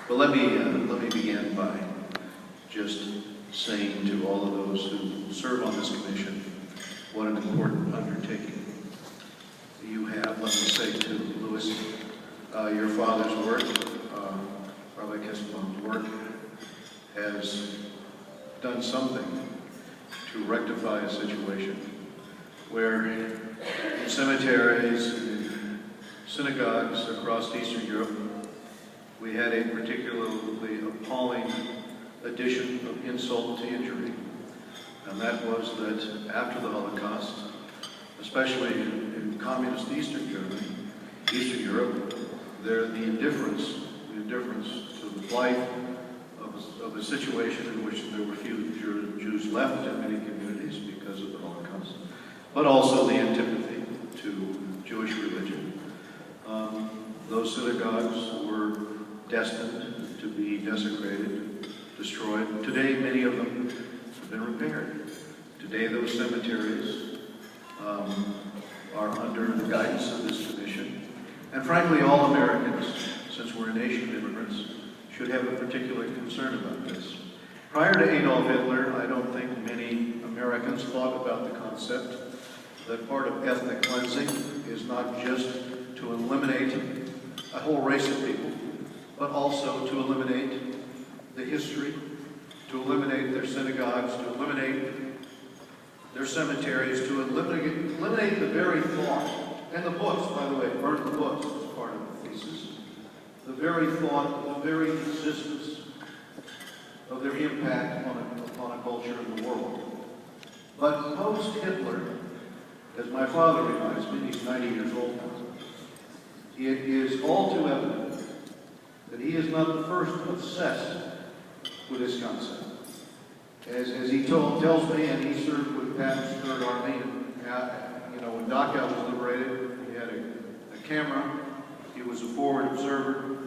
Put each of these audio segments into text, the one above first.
Well, let me begin by just saying to all of those who serve on this commission what an important undertaking you have. Let me say to Louis, your father's work, Rabbi Kestenbaum's work, has done something to rectify a situation where in cemeteries and synagogues across Eastern Europe, we had a particularly appalling addition of insult to injury. And that was that after the Holocaust, especially in communist Eastern Germany, Eastern Europe, the indifference to the plight of a situation in which there were few Jews left in many communities because of the Holocaust, but also the antipathy to Jewish religion. Those synagogues were destined to be desecrated, destroyed. Today, many of them have been repaired. Today, those cemeteries are under the guidance of this commission. And frankly, all Americans, since we're a nation of immigrants, should have a particular concern about this. Prior to Adolf Hitler, I don't think many Americans thought about the concept that part of ethnic cleansing is not just to eliminate a whole race of people, but also to eliminate the history, to eliminate their synagogues, to eliminate their cemeteries, to eliminate the very thought, and the books, by the way, burn the books as part of the thesis, the very thought, the very existence of their impact upon a culture in the world. But post-Hitler, as my father reminds me, he's 90 years old now, it is all too evident that he is not the first obsessed with this concept. As he tells me, and he served with Patton's Third Army, and when Dachau was liberated, he had a camera. He was a forward observer,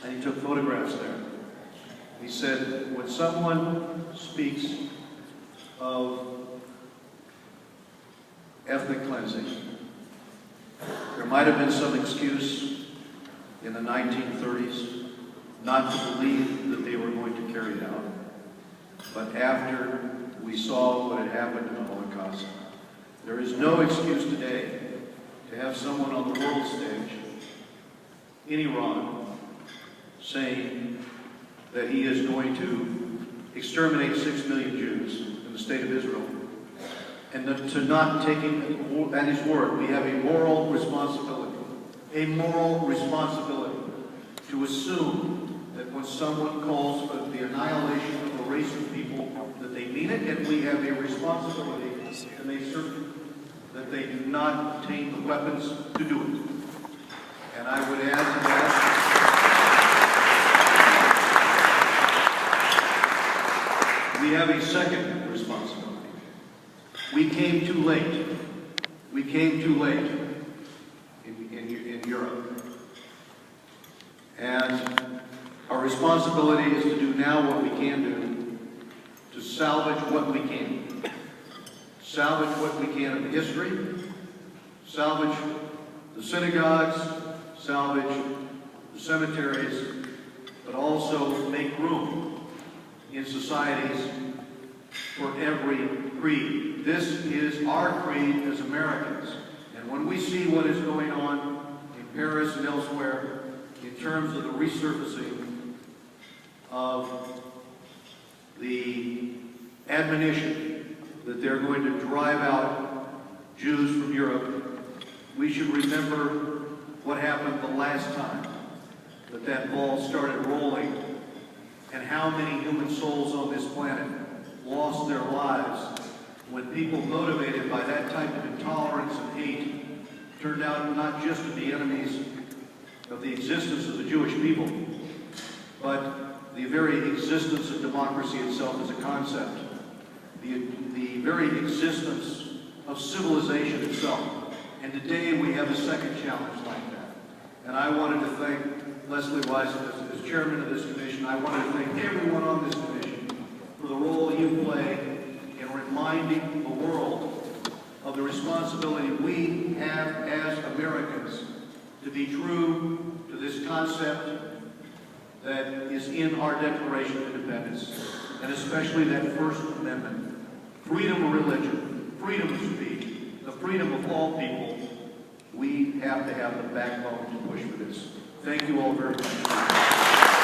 and he took photographs there. He said, when someone speaks of ethnic cleansing, there might have been some excuse in the 1930s not to believe that they were going to carry it out. But after we saw what had happened in the Holocaust, there is no excuse today to have someone on the world stage in Iran saying that he is going to exterminate 6 million Jews in the state of Israel, and to not take him at his word. We have a moral responsibility to assume that when someone calls for the annihilation of a race of people, that they mean it, and we have a responsibility to make certain that they do not obtain the weapons to do it. And I would add to that, we have a second responsibility. We came too late. We came too late in Europe. And our responsibility is to do now what we can do to salvage what we can. Salvage what we can of history, salvage the synagogues, salvage the cemeteries, but also make room in societies for every creed. This is our creed as Americans. And when we see what is going on in Paris and elsewhere in terms of the resurfacing of the admonition that they're going to drive out Jews from Europe, we should remember what happened the last time that ball started rolling, and how many human souls on this planet lost their lives when people motivated by that type of intolerance and hate turned out not just to be enemies of the existence of the Jewish people, but the very existence of democracy itself as a concept, the very existence of civilization itself. And today we have a second challenge like that. And I wanted to thank Lesley Weiss as chairman of this commission. I wanted to thank everyone on this commission for the role you play in reminding the world of the responsibility we have as Americans to be true to this concept that is in our Declaration of Independence, and especially that First Amendment. Freedom of religion, freedom of speech, the freedom of all people. We have to have the backbone to push for this. Thank you all very much.